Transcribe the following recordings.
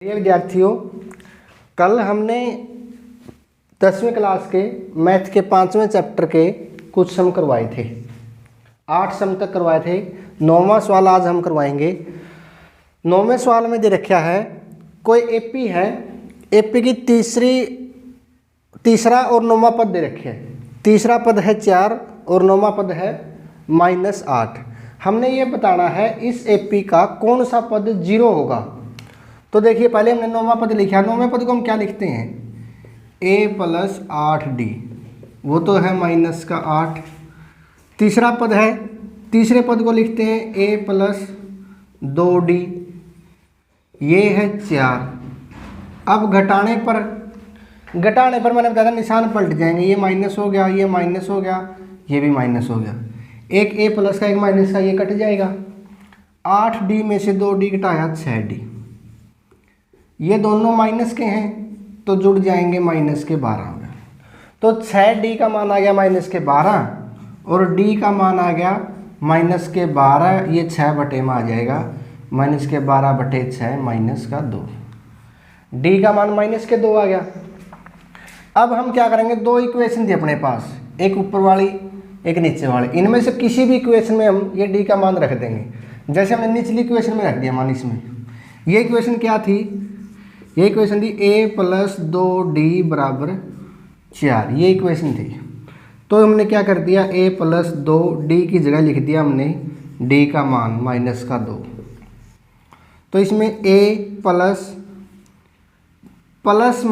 प्रिय विद्यार्थियों, कल हमने 10वीं क्लास के मैथ के 5वें चैप्टर के कुछ सम करवाए थे। 8 सम तक करवाए थे। 9वां सवाल आज हम करवाएंगे। 9वें सवाल में दे रखा है, कोई एपी है, एपी की तीसरा और 9वां पद दे रखे हैं। तीसरा पद है 4 और 9वां पद है -8। हमने ये बताना है इस एपी का कौन सा पद 0 होगा। तो देखिए, पहले हमने 9वां पद लिखा। 9वें पद को हम क्या लिखते हैं? a + 8d, वो तो है -8। तीसरा पद है, तीसरे पद को लिखते हैं a + 2d, ये है 4। अब घटाने पर मैंने बताया था निशान पलट जाएंगे। ये माइनस हो गया, ये माइनस हो गया, ये भी माइनस हो गया। एक a प्लस का एक माइनस का, ये कट जाएगा। 8d में से 2d घटाया 6d, ये दोनों माइनस के हैं तो जुड़ जाएंगे, -12 हो गया। तो 6d का मान आ गया -12 और d का मान आ गया -12। ये 6 बटे में आ जाएगा, -12 बटे 6 -2। d का मान -2 आ गया। अब हम क्या करेंगे, दो इक्वेशन थी अपने पास, एक ऊपर वाली एक नीचे वाली। इनमें से किसी भी इक्वेशन में हम ये d का मान रख देंगे। जैसे हमने निचली इक्वेशन में रख दिया मान, इसमें ये इक्वेशन क्या थी? ये इक्वेशन थी a + 2d = 4, ये इक्वेशन थी। तो हमने क्या कर दिया, a + 2d की जगह लिख दिया हमने d का मान -2। तो इसमें a प्लस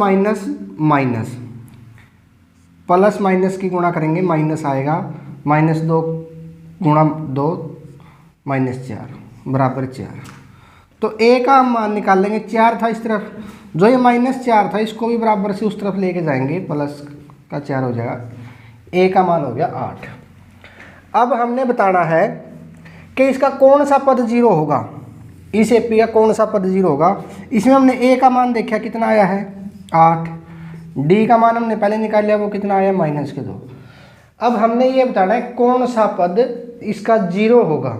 माइनस की गुणा करेंगे, माइनस आएगा, -2 × 2 -4 = 4। तो a का हम मान निकालेंगे। 4 था इस तरफ, जो ये -4 था इसको भी बराबर से उस तरफ लेके जाएंगे, प्लस का 4 हो जाएगा। a का मान हो गया 8। अब हमने बताना है कि इसका कौन सा पद 0 होगा। इस एपी का कौन सा पद 0 होगा। इसमें हमने a का मान देखा कितना आया है, 8। d का मान हमने पहले निकाल लिया, वो कितना आया, -2। अब हमने ये बताना है कौन सा पद इसका 0 होगा।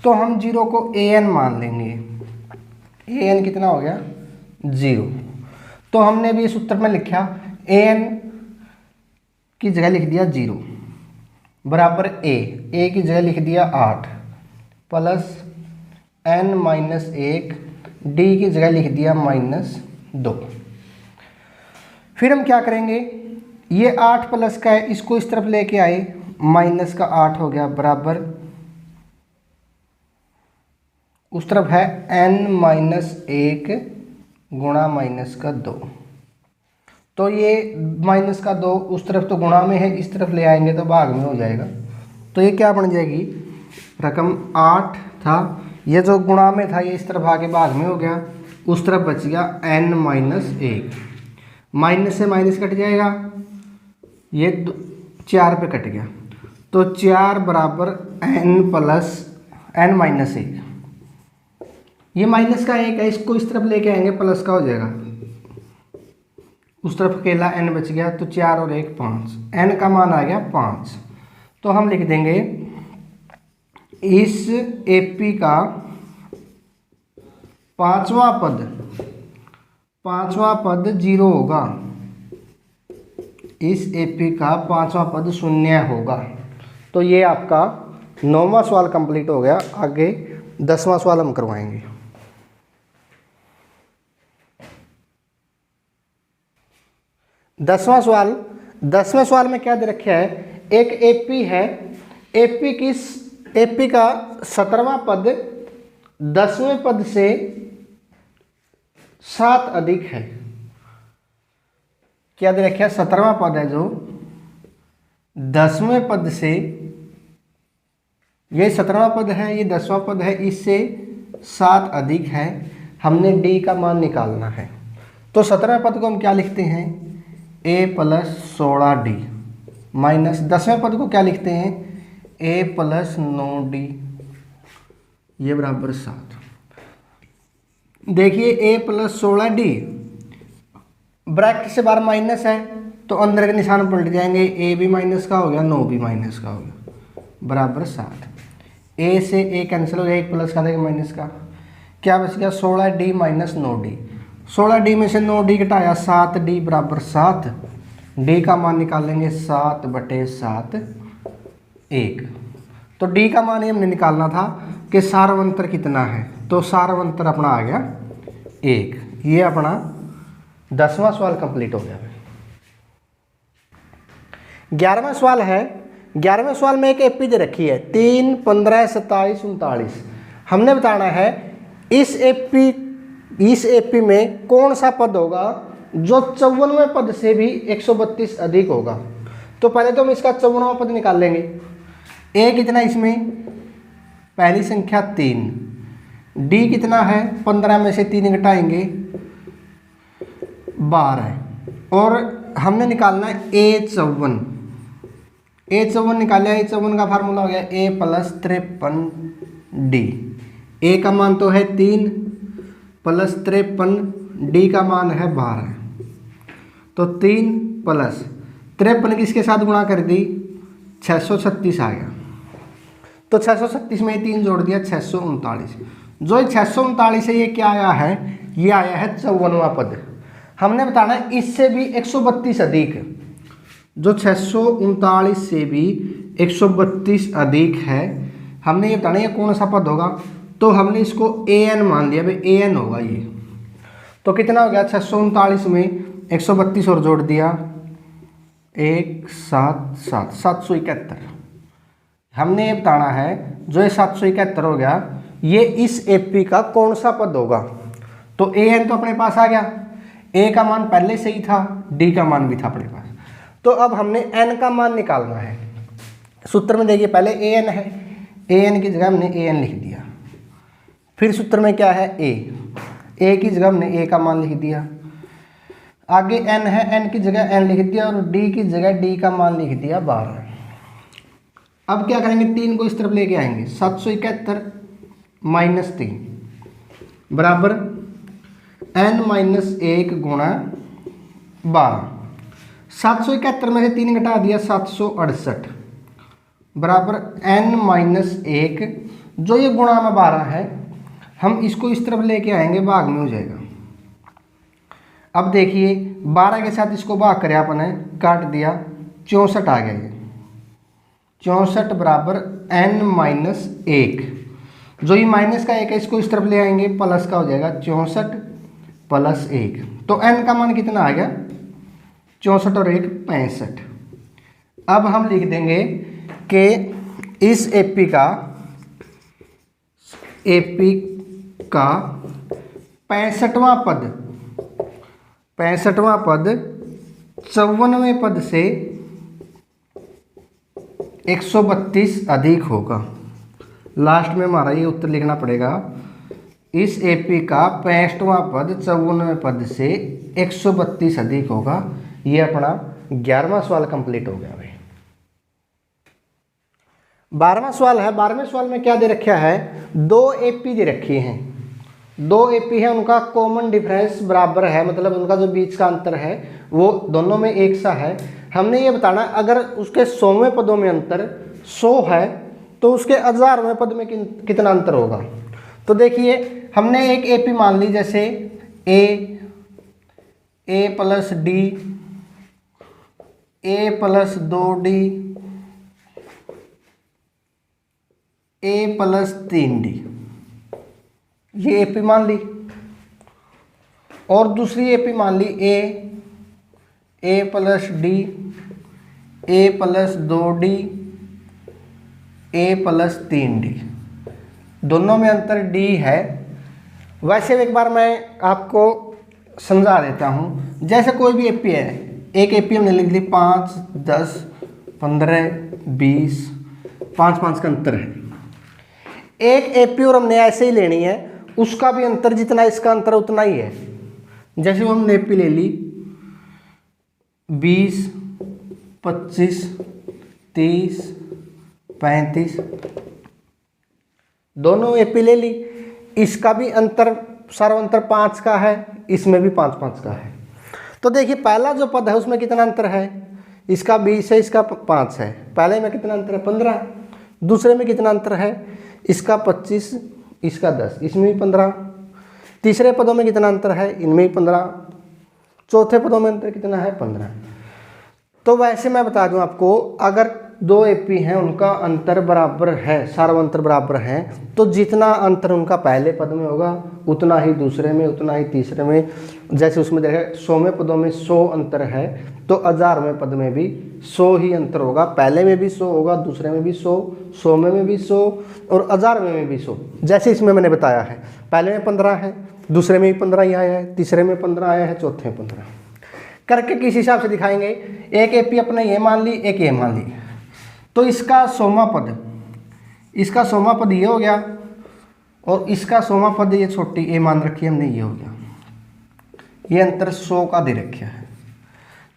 तो हम 0 को an मान लेंगे। an कितना हो गया, 0। तो हमने भी इस उत्तर में लिखा, an की जगह लिख दिया 0 बराबर a की जगह लिख दिया 8 प्लस n - 1, d की जगह लिख दिया -2। फिर हम क्या करेंगे, ये 8 प्लस का है, इसको इस तरफ लेके आए, -8 हो गया बराबर, उस तरफ है n - 1 गुणा -2। तो ये -2 उस तरफ तो गुणा में है, इस तरफ ले आएंगे तो भाग में हो जाएगा। तो ये क्या बन जाएगी, रकम 8 था, ये जो गुणा में था ये इस तरफ आके भाग में हो गया, उस तरफ बच गया n - 1। माइनस से माइनस कट जाएगा, ये 4 पे कट गया, तो 4 बराबर n + n - 1। ये माइनस का 1 है, इसको इस तरफ लेके आएंगे, प्लस का हो जाएगा, उस तरफ अकेला n बच गया, तो 4 और 1 5, n का मान आ गया 5। तो हम लिख देंगे इस एपी का पांचवा पद 0 होगा। इस एपी का पांचवा पद 0 होगा। तो ये आपका 9वां सवाल कंप्लीट हो गया। आगे 10वां सवाल हम करवाएंगे। 10वां सवाल में क्या दे रखा है, एक एपी है, एपी का 17वां पद 10वें पद से 7 अधिक है। क्या दे रखा है, 17वां पद है जो 10वें पद से, ये 17वां पद है, ये 10वां पद है, इससे 7 अधिक है। हमने d का मान निकालना है। तो 17वें पद को हम क्या लिखते हैं, a + 16d माइनस 10वें पद को क्या लिखते हैं, a + 9d, ये बराबर 7। देखिए a + 16d, ब्रैकेट से बाहर माइनस है तो अंदर के निशान पलट जाएंगे, a भी माइनस का हो गया, 9 भी माइनस का हो गया, बराबर 7। a से a कैंसिल हो गया, एक प्लस का था, एक माइनस का, क्या बच गया, 16d - 9d। 16D में से 9D घटाया 7D बराबर 7। D का मान निकालेंगे 7/7 1। तो D का मान हमने निकालना था कि सार्वंतर कितना है, तो सार्वंतर अपना आ गया 1। ये अपना 10वां सवाल कंप्लीट हो गया। 11वां सवाल है। 11वें सवाल में एक एपी दे रखी है 3, 15, 27, 39। हमने बताना है इस एपी में कौन सा पद होगा जो 54वें पद से भी 132 अधिक होगा। तो पहले तो हम इसका 54वां पद निकाल लेंगे। ए कितना इसमें, पहली संख्या 3। डी कितना है, 15 में से 3 घटाएंगे 12। और हमने निकालना है A54। A54 निकाला। A54 का फार्मूला हो गया A + 53D। ए का मान तो है 3 + 53, डी का मान है 12। तो 3 + 53 किसके साथ गुणा कर दी, 636 आ गया। तो 636 में 3 जोड़ दिया 639। जो ये 639 है ये क्या आया है, ये आया है 54वां पद। हमने बताना है इससे भी 132 अधिक। जो 639 से भी 132 अधिक है, हमने ये बताना है ये कौन सा पद होगा। तो हमने इसको an मान लिया, भाई an होगा ये। तो कितना हो गया, 639 में 132 और जोड़ दिया 771। हमने ये बताना है जो ये 771 हो गया ये इस एपी का कौन सा पद होगा। तो an तो अपने पास आ गया, a का मान पहले से ही था, d का मान भी था अपने पास। तो अब हमने n का मान निकालना है। सूत्र में देखिए पहले an है, an की जगह हमने an लिख दिया। फिर सूत्र में क्या है a की जगह हमने a का मान लिख दिया। आगे n है, n की जगह n लिख दिया और d की जगह d का मान लिख दिया 12। अब क्या करेंगे, 3 को इस तरफ लेके आएंगे। 771 - 3 बराबर n - 1 गुणा 12। 771 में से 3 घटा दिया 768 बराबर n - 1। जो ये गुणा में 12 है, हम इसको इस तरफ लेके आएंगे, भाग में हो जाएगा। अब देखिए 12 के साथ इसको भाग करें आपने, काट दिया 64 आ गया। ये 64 बराबर n - 1। जो ये माइनस का 1 है इसको इस तरफ ले आएंगे, प्लस का हो जाएगा 64 + 1। तो n का मान कितना आ गया, 64 और 1 65। अब हम लिख देंगे कि इस एपी का 65वां पद 54वें पद से 132 अधिक होगा। लास्ट में हमारा ये उत्तर लिखना पड़ेगा। इस एपी का 65वां पद 54वें पद से 132 अधिक होगा। ये अपना 11वां सवाल कंप्लीट हो गया भाई। 12वां सवाल है। 12वें सवाल में क्या दे रखा है, 2 एपी दे रखी हैं। 2 एपी है, उनका कॉमन डिफरेंस बराबर है, मतलब उनका जो बीच का अंतर है वो दोनों में एक सा है। हमने ये बताना अगर उसके 100वें पदों में अंतर 100 है तो उसके 1000वें पद में कितना अंतर होगा। तो देखिए हमने एक एपी मान ली, जैसे a + d, a + 2d, a + 3d, ये एपी मान ली। और दूसरी एपी मान ली a + d, a + 2d, a + 3d, दोनों में अंतर d है। वैसे एक बार मैं आपको समझा देता हूँ। जैसे कोई भी एपी है, एक एपी हमने लिख ली 5, 10, 15, 20, 5 का अंतर है। एक एपी और हमने ऐसे ही लेनी है, उसका भी अंतर जितना इसका अंतर उतना ही है। जैसे वो हमने एपी ले ली 20, 25, 30, 35, दोनों एपी ले ली। इसका भी अंतर सर्वांतर 5 का है, इसमें भी 5 का है। तो देखिए पहला जो पद है उसमें कितना अंतर है, इसका 20 है, इसका 5 है। पहले में कितना अंतर है, 15। दूसरे में कितना अंतर है, इसका 25, इसका 10, इसमें भी 15। तीसरे पदों में कितना अंतर है, इनमें 15, चौथे पदों में अंतर कितना है 15। तो वैसे मैं बता दूं आपको, अगर दो एपी हैं उनका अंतर बराबर है, सार्वंतर बराबर है, तो जितना अंतर उनका पहले पद में होगा उतना ही दूसरे में, उतना ही तीसरे में। जैसे उसमें देखें 100वें पदों में 100 अंतर है, तो 1000वें पद में भी 100 ही अंतर होगा। पहले में भी 100 होगा, दूसरे में भी 100, 100वें में भी 100 और 1000वें में भी 100। जैसे इसमें मैंने बताया है, पहले में 15 है, दूसरे में भी 15 ही आया है, तीसरे में 15 आया है, चौथे में 15 करके किस हिसाब से दिखाएंगे। एक एपी अपने ये मान ली, एक ये मान ली, तो इसका 100वां पद, इसका 100वां पद ये हो गया और इसका 100वां पद ये छोटी ए मान रखी हमने, ये हो गया। ये अंतर 100 का दे रखा है।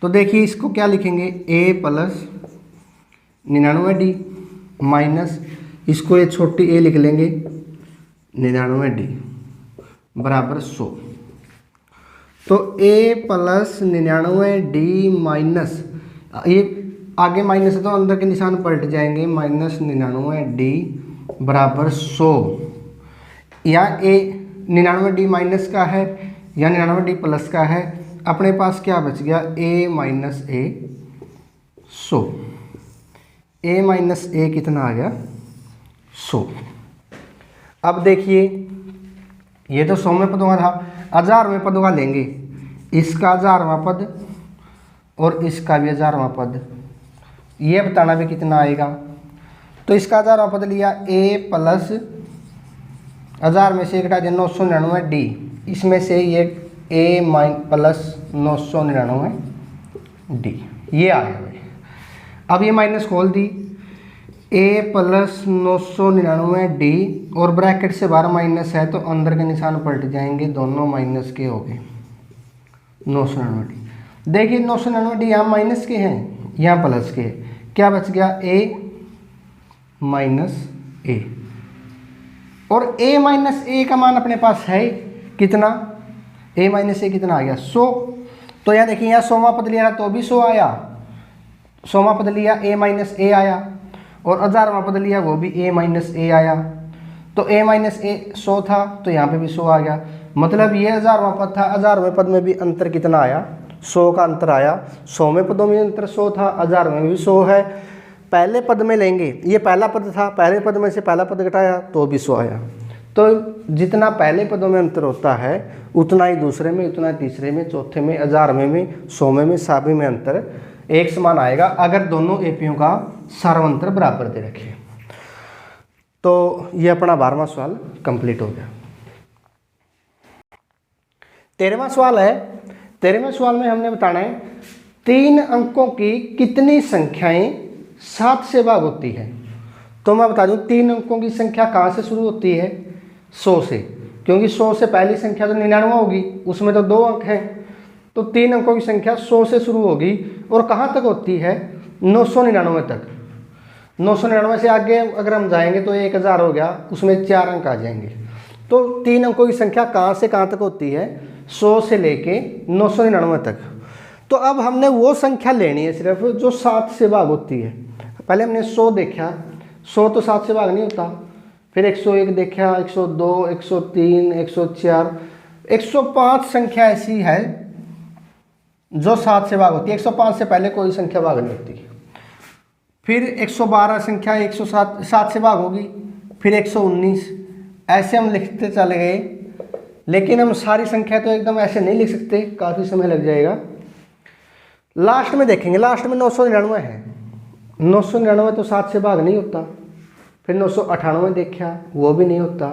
तो देखिए इसको क्या लिखेंगे, ए प्लस 99D माइनस इसको ये छोटी ए लिख लेंगे 99D बराबर 100। तो ए प्लस 99D माइनस, ये आगे माइनस है तो अंदर के निशान पलट जाएंगे, माइनस 99D बराबर 100। या ए 99D माइनस का है या 99D प्लस का है, अपने पास क्या बच गया, ए माइनस ए 100। ए माइनस ए कितना आ गया 100। अब देखिए ये तो 100वें पदों का था, 1000वें पदों का लेंगे, इसका 1000वां पद और इसका भी 1000वां पद, ये बताना भी कितना आएगा। तो इसका 1000वां पद लिया, ए प्लस 1000 में से घटा दिया 999D, इसमें से ये ए प्लस 999D, ये आया भाई। अब ये माइनस खोल दी, ए प्लस 999D और ब्रैकेट से बाहर माइनस है तो अंदर के निशान पलट जाएंगे, दोनों माइनस के हो गए 999D। देखिए 999D यहाँ माइनस के हैं, यहाँ प्लस के हैं, क्या बच गया, ए माइनस ए। और ए माइनस ए का मान अपने पास है कितना, ए माइनस ए कितना आ गया 100। तो यहाँ देखिए यहाँ 100वां पद लिया तो भी 100 आया, 100वां पद लिया ए माइनस ए आया, और 1000वां पद लिया वो भी ए माइनस ए आया। तो ए माइनस ए 100 था तो यहाँ पे भी 100 आ गया। मतलब ये 1000वां पद था, 1000वें पद में भी अंतर कितना आया, 100 का अंतर आया। 100वें पदों में अंतर 100 था, 1000 में भी 100 है। पहले पद में लेंगे, ये पहला पद था, पहले पद में से पहला पद घटाया तो भी 100 आया। तो जितना पहले पदों में अंतर होता है उतना ही दूसरे में, उतना ही तीसरे में, चौथे में, 1000वें में, 100वें में, सभी में अंतर एक समान आएगा अगर दोनों एपियों का सार्वंतर बराबर दे रखे। तो ये अपना 12वां सवाल कंप्लीट हो गया। 13वां सवाल है। 13वें सवाल में हमने बताना है 3 अंकों की कितनी संख्याएं 7 से भाग होती है। तो मैं बता दूं 3 अंकों की संख्या कहाँ से शुरू होती है, 100 से, क्योंकि 100 से पहली संख्या तो 99 होगी, उसमें तो 2 अंक हैं। तो 3 अंकों की संख्या 100 से शुरू होगी और कहाँ तक होती है, 999 तक। 999 से आगे अगर हम जाएंगे तो 1000 हो गया, उसमें 4 अंक आ जाएंगे। तो 3 अंकों की संख्या कहाँ से कहाँ तक होती है, 100 से लेके 999 तक। तो अब हमने वो संख्या लेनी है सिर्फ जो 7 से भाग होती है। पहले हमने 100 देखा, 100 तो 7 से भाग नहीं होता। फिर 101 देखा, 102, 103, 104, 105 संख्या ऐसी है जो 7 से भाग होती है। 105 से पहले कोई संख्या भाग नहीं होती। फिर 112 संख्या 107 से भाग होगी, फिर 119, ऐसे हम लिखते चले गए। लेकिन हम सारी संख्या तो एकदम ऐसे नहीं लिख सकते, काफ़ी समय लग जाएगा। लास्ट में देखेंगे, लास्ट में 999 है। 999 तो 7 से भाग नहीं होता। फिर 998 देखा, वो भी नहीं होता।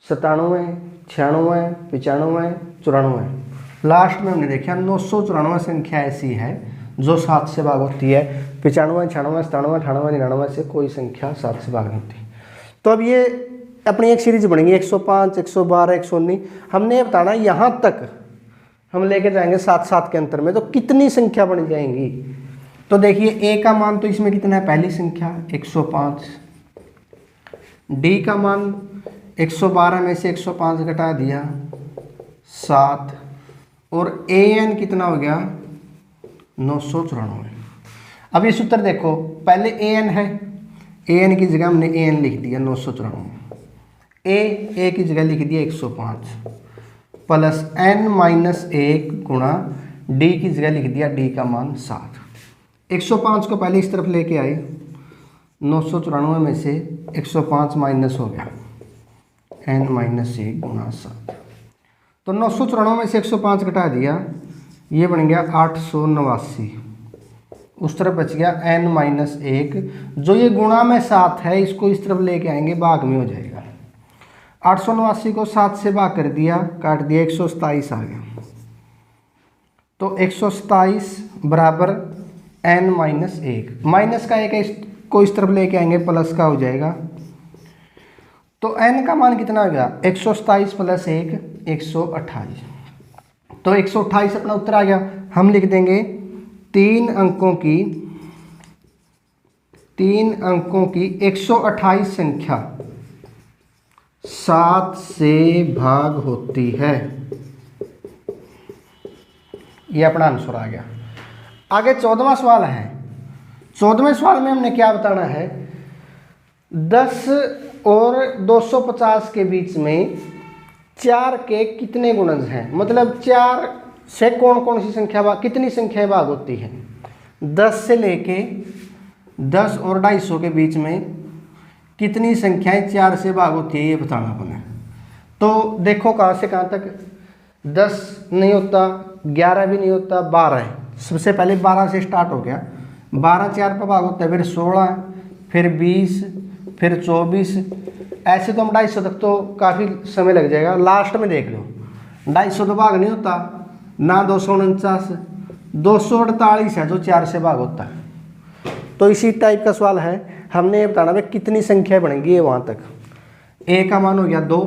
97, 96, 95, 94, लास्ट में हमने देखा 994 संख्या ऐसी है जो 7 से भाग होती है। 95, 96, 97, 98, 99 से कोई संख्या 7 से भाग नहीं होती। तो अब ये अपनी एक सीरीज बनेगी 105, 112, 119। हमने ये बताना यहाँ तक हम लेके जाएंगे 7 के अंतर में तो कितनी संख्या बन जाएंगी। तो देखिए ए का मान तो इसमें कितना है, पहली संख्या 105। डी का मान 112 में से 105 घटा दिया 7, और ए एन कितना हो गया 994। अब ये सूत्र देखो, पहले ए एन है, ए एन की जगह हमने ए एन लिख दिया 994। ए की जगह लिख दिया 105 प्लस n-1 गुणा डी की जगह लिख दिया डी का मान 7। 105 को पहले इस तरफ लेके आए, 994 में से 105 माइनस हो गया n-1 गुणा 7। तो 994 में से 105 घटा दिया, ये बन गया 889। उस तरफ बच गया n-1, जो ये गुणा में 7 है इसको इस तरफ लेके आएंगे, भाग में हो जाएगा। 889 को 7 से भाग कर दिया, काट दिया, 127 आ गया। तो 127 बराबर n-1, माइनस का 1 को इस तरफ लेके आएंगे, प्लस का हो जाएगा। तो n का मान कितना हो गया, 127 प्लस 1 128। तो 128 अपना उत्तर आ गया। हम लिख देंगे 3 अंकों की 128 संख्या 7 से भाग होती है। ये अपना आंसर आ गया। आगे 14वां सवाल है। 14वें सवाल में हमने क्या बताना है, 10 और 250 के बीच में 4 के कितने गुणज हैं, मतलब 4 से कौन कौन सी संख्या कितनी संख्याएं भाग होती हैं। 10 से लेके 10 और 250 के बीच में कितनी संख्याएं 4 से भाग होती है, ये बताना अपन है। तो देखो कहाँ से कहाँ तक, 10 नहीं होता, 11 भी नहीं होता, 12 है। सबसे पहले 12 से स्टार्ट हो गया, 12 4 पर भाग होता है, फिर 16, फिर 20, फिर 24। ऐसे तो हम 250 तक तो काफ़ी समय लग जाएगा। लास्ट में देख लो, 250 तो भाग नहीं होता ना, 249, 248 है जो 4 से भाग होता है। तो इसी टाइप का सवाल है, हमने ये बताना है कितनी संख्या बनेंगी वहाँ तक। ए का मान हो गया 2,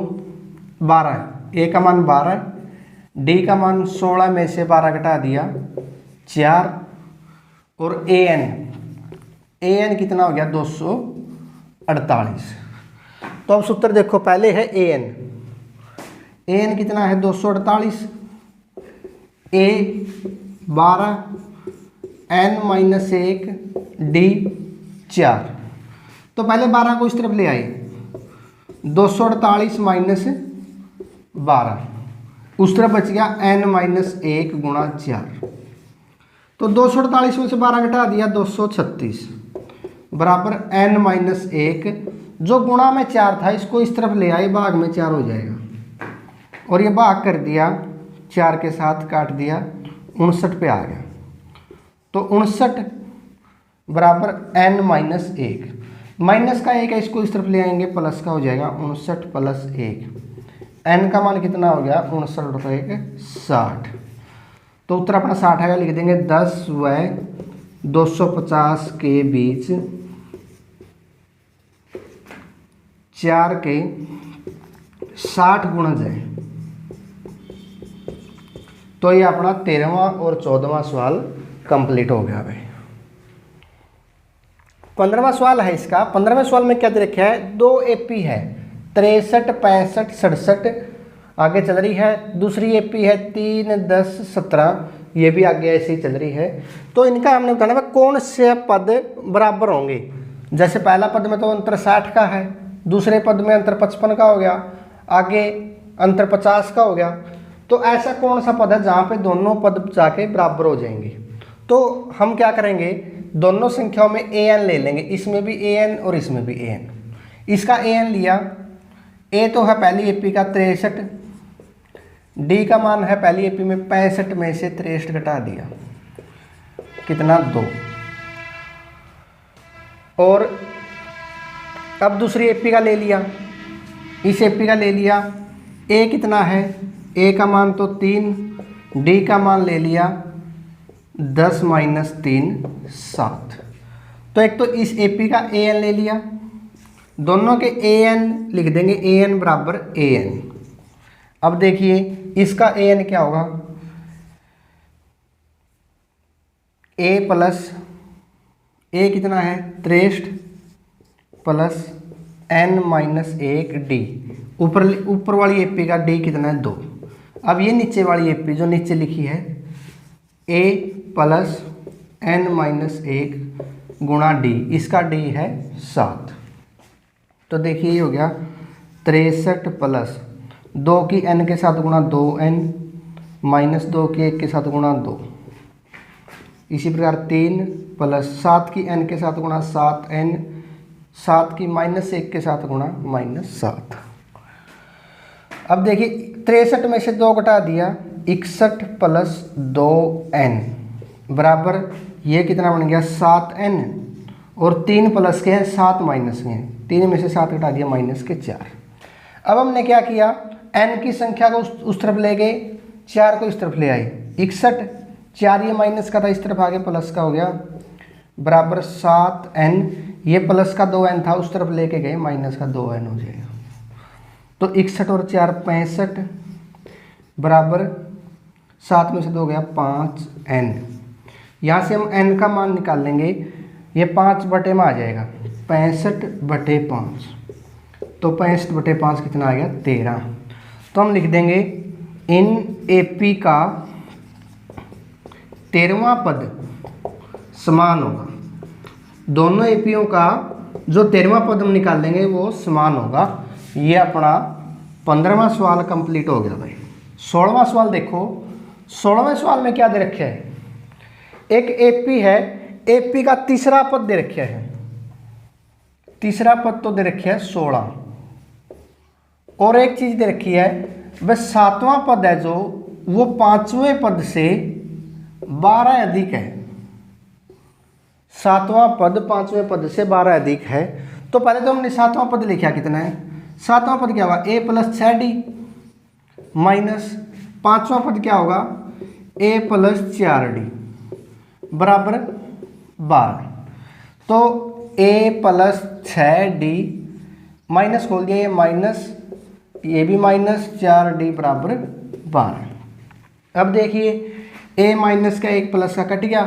12 है, ए का मान 12 है, डी का मान 16 में से 12 घटा दिया 4, और ए एन कितना हो गया 248। तो अब सूत्र देखो, पहले है ए एन कितना है 248, ए 12, n-1 डी 4। तो पहले 12 को इस तरफ ले आए, 248 माइनस 12, उस तरफ बच गया n-1 गुणा 4। तो 248 में से 12 घटा दिया 236 बराबर n-1, जो गुणा में 4 था इसको इस तरफ ले आए, भाग में 4 हो जाएगा, और ये भाग कर दिया 4 के साथ, काट दिया, 59 पे आ गया। तो 59 बराबर n-1, माइनस का 1 है इसको इस तरफ ले आएंगे, प्लस का हो जाएगा, 59 प्लस 1, n का मान कितना हो गया 59 60। तो उत्तर अपना 60 आएगा, लिख देंगे 10 व 250 के बीच 4 के 60 गुणज है। तो ये अपना 13वां और 14वां सवाल कंप्लीट हो गया भाई। 15वां सवाल है इसका। 15वें सवाल में क्या दे रखा है, 2 एपी है 63, 65, 67 आगे चल रही है, दूसरी एपी है 3, 10, 17, ये भी आगे ऐसे ही चल रही है। तो इनका हमने बताना है कौन से पद बराबर होंगे। जैसे पहला पद में तो अंतर 60 का है, दूसरे पद में अंतर 55 का हो गया, आगे अंतर 50 का हो गया। तो ऐसा कौन सा पद है जहाँ पे दोनों पद जाके बराबर हो जाएंगे। तो हम क्या करेंगे, दोनों संख्याओं में an ले लेंगे, इसमें भी an और इसमें भी an। इसका an लिया, a तो है पहली एपी का 63, डी का मान है पहली एपी में 65 में से 63 घटा दिया, कितना 2। और अब दूसरी एपी का ले लिया, इस एपी का ले लिया, ए कितना है, ए का मान तो 3, डी का मान ले लिया 10 माइनस 3 7। तो एक तो इस एपी का an ले लिया, दोनों के an लिख देंगे, an बराबर an। अब देखिए इसका an क्या होगा, a प्लस a कितना है 63 प्लस n-1 डी, ऊपर वाली एपी का d कितना है 2। अब ये नीचे वाली एपी जो नीचे लिखी है a प्लस n-1 गुणा d, इसका d है 7। तो देखिए ये हो गया 63 प्लस 2 की n के साथ गुणा 2n माइनस 2 की 1 के साथ गुणा 2, इसी प्रकार 3 प्लस 7 की n के साथ गुणा 7n, 7 की -1 के साथ गुणा -7। अब देखिए 63 में से 2 घटा दिया, 61 प्लस 2n बराबर ये कितना बन गया 7n, और 3 प्लस के हैं 7 माइनस के हैं, 3 में से 7 घटा दिया -4। अब हमने क्या किया, n की संख्या को उस तरफ ले गए, 4 को इस तरफ ले आए, 61, 4 ये माइनस का था इस तरफ आगे प्लस का हो गया, बराबर 7n, ये प्लस का 2n था उस तरफ लेके गए, माइनस का 2n हो जाएगा। तो 61 और 4 65 बराबर 7 में से 2 गया 5n। यहाँ से हम n का मान निकाल लेंगे, ये 5 बटे में आ जाएगा 65/5, तो 65/5 कितना आ गया 13। तो हम लिख देंगे इन AP का 13वां पद समान होगा, दोनों एपीओ का जो 13वां पद हम निकाल लेंगे वो समान होगा। ये अपना 15वां सवाल कंप्लीट हो गया भाई। 16वां सवाल देखो, 16वें सवाल में क्या दे रखे है, एक एपी है, एपी का तीसरा पद दे रखे है, तीसरा पद तो दे रखे है 16, और एक चीज दे रखी है वह 7वां पद है जो वो 5वें पद से 12 अधिक है, 7वां पद 5वें पद से 12 अधिक है। तो पहले तो हमने 7वां पद लिखा कितना है, 7वां पद क्या होगा a + 6d माइनस 5वां पद क्या होगा a + 4d बराबर 12। तो a + 6d माइनस खोल दिया, ये माइनस, ये भी माइनस, 4d बराबर 12। अब देखिए a माइनस का 1 प्लस का कट गया,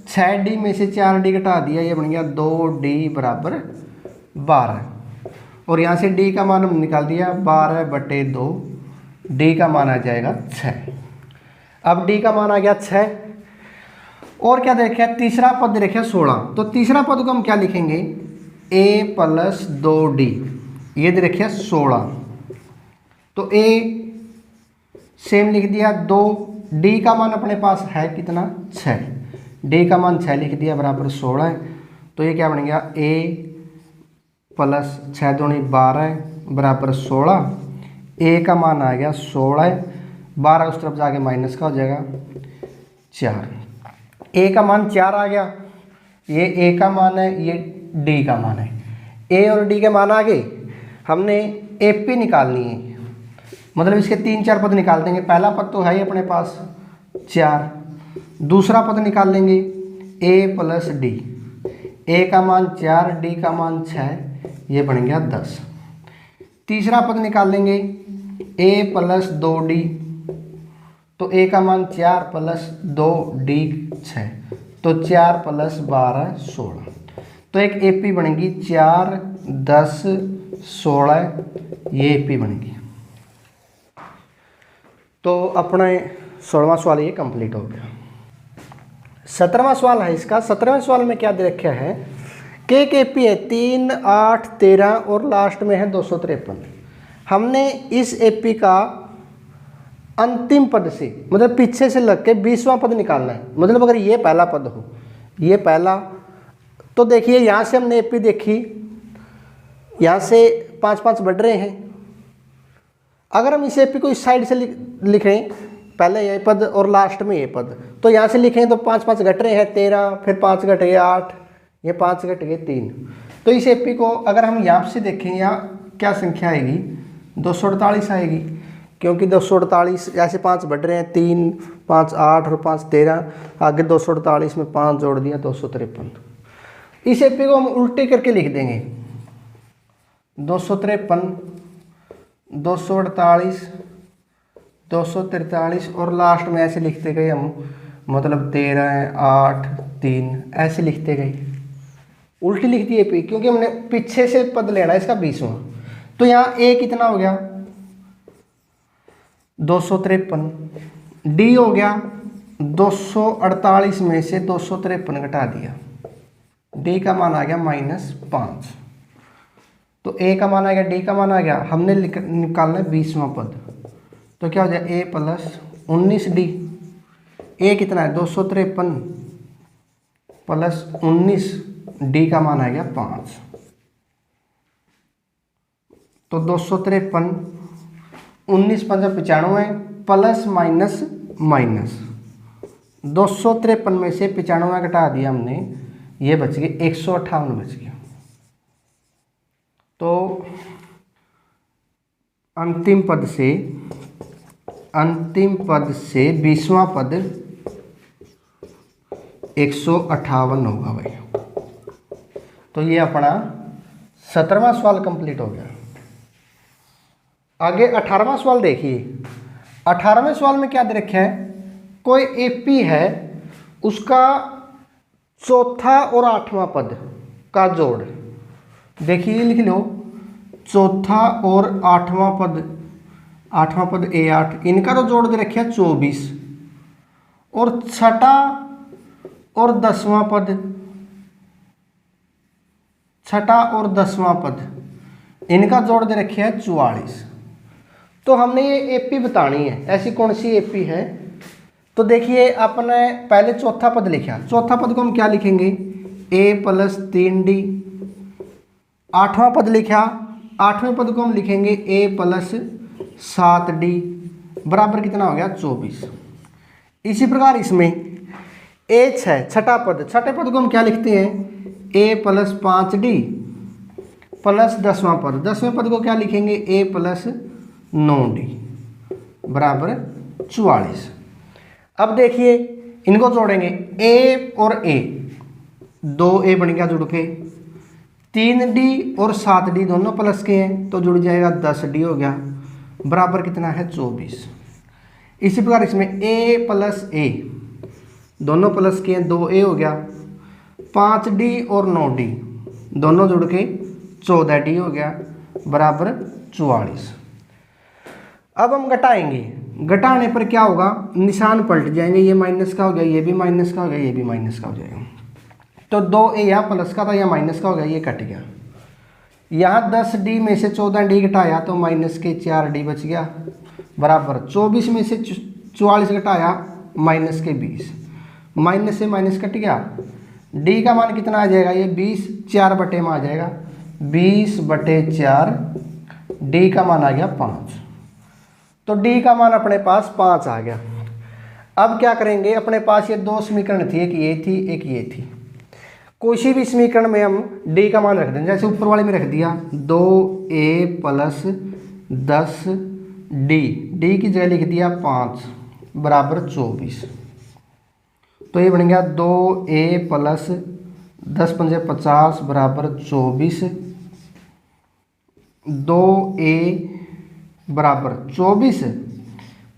6d में से 4d घटा दिया, ये बन गया 2d बराबर 12, और यहाँ से d का मान हम निकाल दिया 12/2, d का मान आ जाएगा 6। अब d का मान आ गया 6, और क्या देखा है तीसरा पद देखा 16, तो तीसरा पद को हम क्या लिखेंगे a + 2d, ये देखिए 16, तो a सेम लिख दिया 2, d का मान अपने पास है कितना 6, d का मान 6 लिख दिया बराबर 16 है। तो ये क्या बन गया a + 6 × 2 = 12 बराबर 16, a का मान आ गया 16 है, 12 उस तरफ जाके माइनस का हो जाएगा 4, a का मान 4 आ गया, ये a का मान है, ये d का मान है, a और d के मान आ गए। हमने AP निकालनी है, मतलब इसके 3-4 पद निकाल देंगे। पहला पद तो है ही अपने पास 4, दूसरा पद निकाल लेंगे a + d, a का मान 4, d का मान 6, ये बन गया 10। तीसरा पद निकाल लेंगे a + 2d, तो a का मान 4 + 2d 6, तो 4 + 12 16, तो एक AP बनेगी 4 10 16, ये AP बनेगी। तो अपना 16वां सवाल ये कंप्लीट हो गया। 17वां सवाल है इसका। 17वें सवाल में क्या दे रखा है कि एक AP है 3 8 13 और लास्ट में है 253। हमने इस AP का अंतिम पद से, मतलब पीछे से लग के 20वां पद निकालना है। मतलब अगर ये पहला पद हो, ये पहला, तो देखिए यहाँ से हमने AP देखी, यहाँ से 5-5 बढ़ रहे हैं। अगर हम इस AP को इस साइड से लिखें, पहले ये पद और लास्ट में ये पद, तो यहाँ से लिखें तो 5-5 घट रहे हैं 13, फिर 5 घट गए 8, ये 5 घट गए 3। तो इस AP को अगर हम यहाँ से देखें, यहाँ क्या संख्या आएगी 248 आएगी, क्योंकि 248 ऐसे 5 बढ़ रहे हैं, 3 5 8 और 5 13, आगे 248 में 5 जोड़ दिया 253। इस AP को हम उल्टे करके लिख देंगे 253 248 243, और लास्ट में ऐसे लिखते गए हम, मतलब 13 8 3 ऐसे लिखते गए, उल्टी लिख दी AP, क्योंकि हमने पीछे से पद लेना है इसका 20वां। तो यहाँ A कितना हो गया 253, D हो गया 248 में से 253 घटा दिया, D का मान आ गया -5। तो ए का मान आ गया, डी का मान आ गया, हमने निकालना है 20वां पद। तो क्या हो जाए ए प्लस 19D। ए कितना है 253 प्लस 19, डी का मान आ गया 5। तो 253 19 पंजा 95 प्लस माइनस माइनस 253 में से 95 घटा दिया हमने, ये बच गए 158 बच गया। तो अंतिम पद से 20वां पद 158 होगा भाई। तो ये अपना 17वां सवाल कंप्लीट हो गया। आगे 18वां सवाल देखिए। 18वें सवाल में क्या दे रखा है, कोई एपी है, उसका चौथा और 8वां पद का जोड़। देखिए लिख लो, चौथा और 8वां पद, 8वां पद A8, इनका तो जोड़ दे रखा है 24, और छठा और 10वां पद, छठा और 10वां पद, इनका जोड़ दे रखे है 44। तो हमने ये एपी बतानी है, ऐसी कौन सी एपी है। तो देखिए आपने पहले चौथा पद लिखा, चौथा पद को हम क्या लिखेंगे a प्लस 3D। 8वां पद लिखा, 8वें पद को हम लिखेंगे a प्लस 7D बराबर कितना हो गया 24। इसी प्रकार इसमें h है छठा पद, छठे पद को हम क्या लिखते हैं a प्लस 5D प्लस 10वां पद, 10वें पद को क्या लिखेंगे a प्लस 9D बराबर 44। अब देखिए इनको जोड़ेंगे a और a, 2a बन गया जुड़ के, 3D और 7D दोनों प्लस के हैं तो जुड़ जाएगा 10D हो गया बराबर कितना है 24। इसी प्रकार इसमें a प्लस a दोनों प्लस के हैं, 2a हो गया, 5D और 9D दोनों जुड़ के 14D हो गया बराबर 44। अब हम घटाएंगे, घटाने पर क्या होगा, निशान पलट जाएंगे, ये माइनस का हो गया, ये भी माइनस का हो गया, ये भी माइनस का हो जाएगा। तो 2a यहाँ प्लस का था, यहाँ माइनस का हो गया, ये कट गया। यहाँ 10D में से 14D घटाया तो माइनस के 4D बच गया बराबर 24 में से 44 घटाया माइनस के 20, माइनस से माइनस कट गया। D का मान कितना आ जाएगा, ये 20 4 बटे में आ जाएगा, 20/4, D का मान आ गया 5। तो D का मान अपने पास 5 आ गया। अब क्या करेंगे, अपने पास ये दो समीकरण थी, एक ये थी एक ये थी। किसी भी समीकरण में हम D का मान रख दें, जैसे ऊपर वाले में रख दिया 2a प्लस 10D, D की जगह लिख दिया 5 बराबर 24। तो ये बन गया 2a प्लस 10 पंजे 50 बराबर 24, 2a बराबर 24,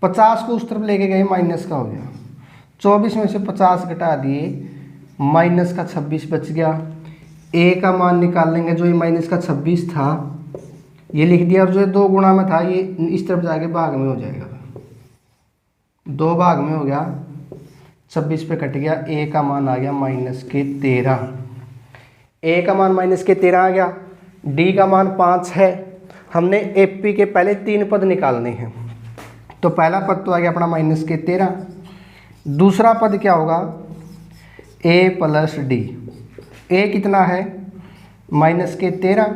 50 को उस तरफ लेके गए माइनस का हो गया, 24 में से 50 घटा दिए माइनस का 26 बच गया। a का मान निकाल लेंगे, जो ये माइनस का 26 था ये लिख दिया, और जो 2 गुणा में था ये इस तरफ जाके भाग में हो जाएगा, 2 भाग में हो गया, 26 पे कट गया, a का मान आ गया माइनस के 13, a का मान माइनस के 13 आ गया। d का मान 5 है, हमने एपी के पहले 3 पद निकालने हैं। तो पहला पद तो आ गया अपना माइनस के 13, दूसरा पद क्या होगा a प्लस D। a कितना है माइनस के 13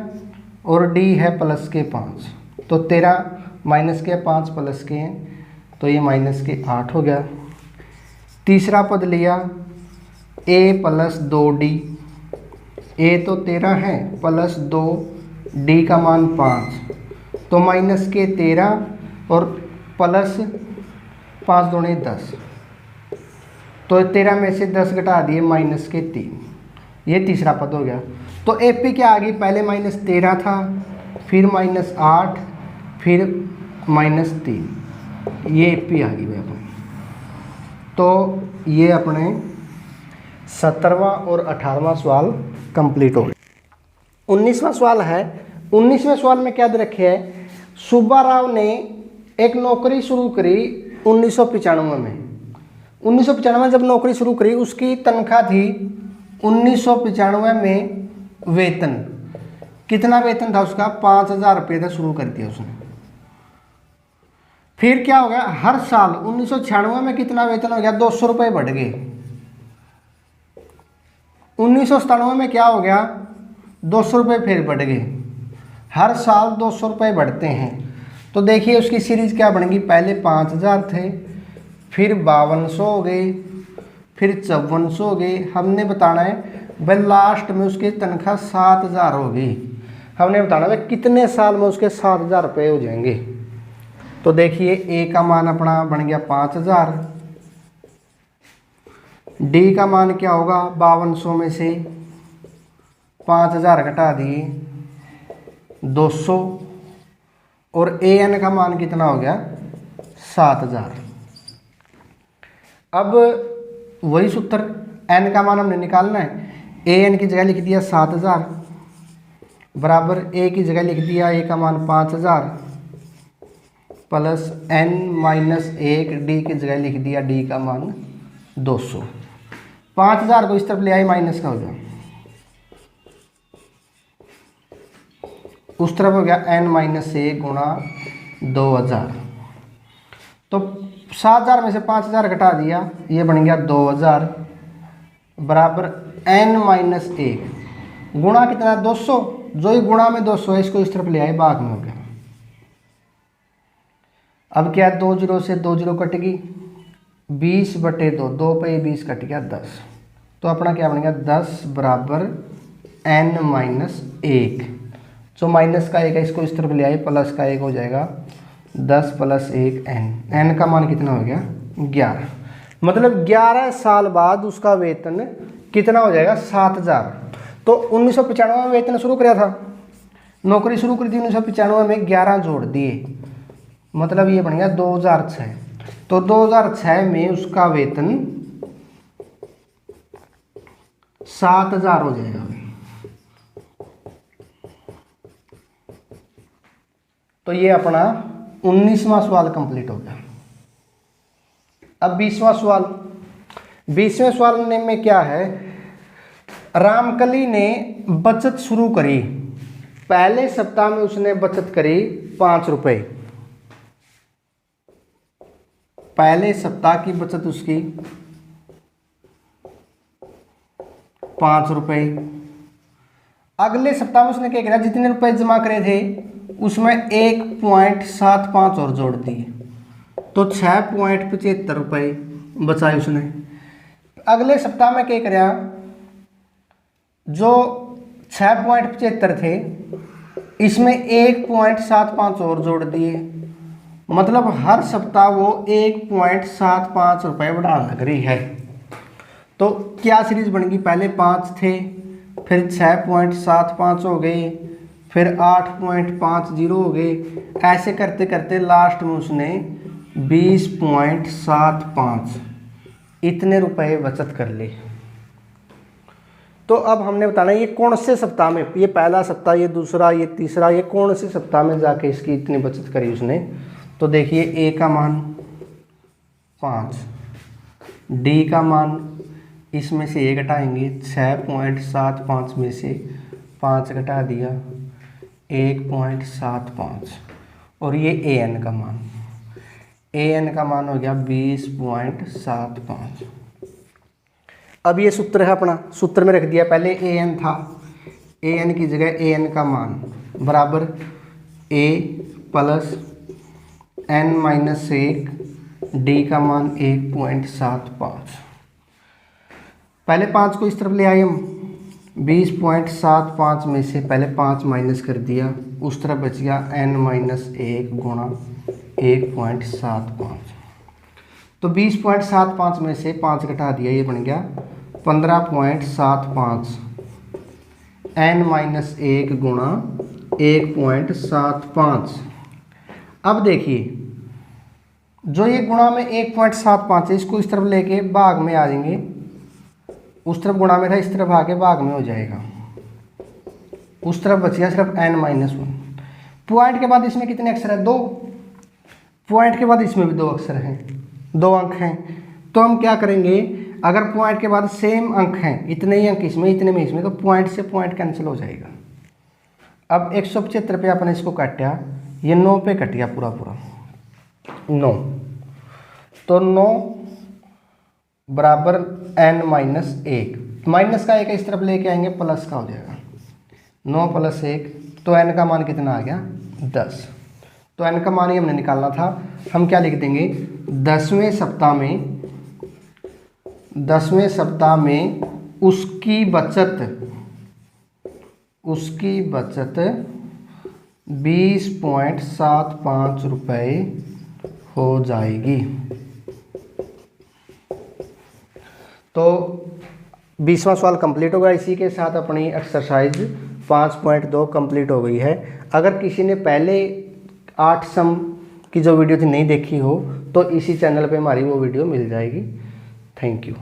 और D है प्लस के 5, तो 13 माइनस के 5 प्लस के हैं तो ये माइनस के 8 हो गया। तीसरा पद लिया a प्लस 2D, a तो 13 है प्लस 2, D का मान 5, तो माइनस के 13 और प्लस 5 दूनी 10, तो 13 में से 10 घटा दिए माइनस के 3, ये तीसरा पद हो गया। तो एपी क्या आ गई, पहले माइनस 13 था, फिर माइनस 8, फिर माइनस 3, ये एपी आ गई भाई अपने। तो ये अपने 17वां और 18वां सवाल कंप्लीट हो गया। 19वां सवाल है। 19वें सवाल में क्या दे रखे है, सुब्बा राव ने एक नौकरी शुरू करी 1995 में। 1995 में जब नौकरी शुरू करी, उसकी तनख्वाह थी 1995 में वेतन कितना वेतन था उसका, 5,000 रुपये था, शुरू कर दिया उसने। फिर क्या हो गया, हर साल 1996 में कितना वेतन हो गया, 200 रुपये बढ़ गए। 1997 में क्या हो गया, 200 रुपये फिर बढ़ गए। हर साल 200 रुपये बढ़ते हैं। तो देखिए उसकी सीरीज क्या बनेगी, पहले 5,000 थे, फिर 5200 हो गए, फिर 5400 हो गए। हमने बताना है भाई लास्ट में उसकी तनख्वाह 7,000 होगी। हमने बताना है कितने साल में उसके 7,000 रुपये हो जाएंगे। तो देखिए ए का मान अपना बन गया 5,000, डी का मान क्या होगा, 5200 में से 5,000 घटा दिए 200, और ए एन का मान कितना हो गया, 7,000। अब वही सूत्र, एन का मान हमने निकालना है। ए एन की जगह लिख दिया 7,000 बराबर ए की जगह लिख दिया ए का मान 5,000 प्लस एन माइनस 1, डी की जगह लिख दिया डी का मान 200। 5,000 को इस तरफ ले आए, माइनस का हो गया, उस तरफ हो गया एन माइनस 1 गुणा 2,000। तो 7,000 में से 5,000 घटा दिया, ये बन गया 2,000 बराबर एन माइनस 1 गुणा कितना, 200। जो ही गुणा में 200 है इसको इस तरफ ले आए, भाग में हो गया। अब क्या है, 2 जीरो से 2 जीरो कट गई, 20/2, 2 पे 20 कट गया 10। तो अपना क्या बन गया, 10 बराबर एन माइनस 1। जो माइनस का 1 है इसको इस तरफ ले आए, प्लस का 1 हो जाएगा 10 + 1 एन। एन का मान कितना हो गया, 11। मतलब 11 साल बाद उसका वेतन कितना हो जाएगा, 7,000। तो 1995 में वेतन शुरू किया था, नौकरी शुरू करी थी 1995 में, 11 जोड़ दिए, मतलब ये बन गया 2006। तो 2006 में उसका वेतन 7,000 हो जाएगा। तो ये अपना 19वां सवाल कंप्लीट हो गया। अब 20वां सवाल। 20वें सवाल में क्या है, रामकली ने बचत शुरू करी, पहले सप्ताह में उसने बचत करी 5 रुपये। पहले सप्ताह की बचत उसकी 5 रुपये। अगले सप्ताह में उसने क्या किया, जितने रुपए जमा करे थे उसमें 1.75 और जोड़ दिए, तो 6.75 रुपये बचाए उसने। अगले सप्ताह में क्या किया, जो 6.75 थे इसमें 1.75 और जोड़ दिए, मतलब हर सप्ताह वो 1.75 रुपये बढ़ाने लग रही है। तो क्या सीरीज बन गई, पहले 5 थे, फिर 6.75 हो गए, फिर 8.50 हो गए, ऐसे करते करते लास्ट में उसने 20.75 इतने रुपए बचत कर ली। तो अब हमने बताना ये कौन से सप्ताह में, ये पहला सप्ताह, ये दूसरा, ये तीसरा, ये कौन से सप्ताह में जाके इसकी इतनी बचत करी उसने। तो देखिए ए का मान 5, डी का मान इसमें से 1 घटाएंगे, 6.75 में से 5 घटा दिया 1.75, और ये ए एन का मान, ए एन का मान हो गया 20.75। अब ये सूत्र है अपना, सूत्र में रख दिया, पहले ए एन था, ए एन की जगह ए एन का मान बराबर ए प्लस एन माइनस 1, डी का मान 1.75। पहले 5 को इस तरफ ले आए हम, 20.75 में से पहले 5 माइनस कर दिया, उस तरफ बच गया n माइनस 1 गुणा 1.75। तो 20.75 में से 5 घटा दिया, ये बन गया 15.75 n माइनस 1 गुणा 1.75। अब देखिए जो ये गुणा में 1.75 है इसको इस तरफ लेके भाग में आ जाएंगे, उस तरफ गुणा में था, इस तरफ आके भाग में हो जाएगा, उस तरफ बच गया सिर्फ n माइनस 1। पॉइंट के बाद इसमें कितने अक्षर है, 2। पॉइंट के बाद इसमें भी 2 अक्षर हैं, 2 अंक हैं। तो हम क्या करेंगे, अगर पॉइंट के बाद सेम अंक हैं, इतने ही अंक इसमें, इतने में इसमें, तो पॉइंट से पॉइंट कैंसिल हो जाएगा। अब 175 पे अपने इसको काटा, ये 9 पे कट गया पूरा पूरा 9, तो 9 बराबर n-1, माइनस का एक इस तरफ लेके आएंगे प्लस का हो जाएगा 9 + 1, तो n का मान कितना आ गया 10। तो n का मान ही हमने निकालना था, हम क्या लिख देंगे 10वें सप्ताह में उसकी बचत 20.75 रुपये हो जाएगी। तो 20वां सवाल कंप्लीट होगा। इसी के साथ अपनी एक्सरसाइज 5.2 कंप्लीट हो गई है। अगर किसी ने पहले 8 सम की जो वीडियो थी नहीं देखी हो तो इसी चैनल पे हमारी वो वीडियो मिल जाएगी। Thank you.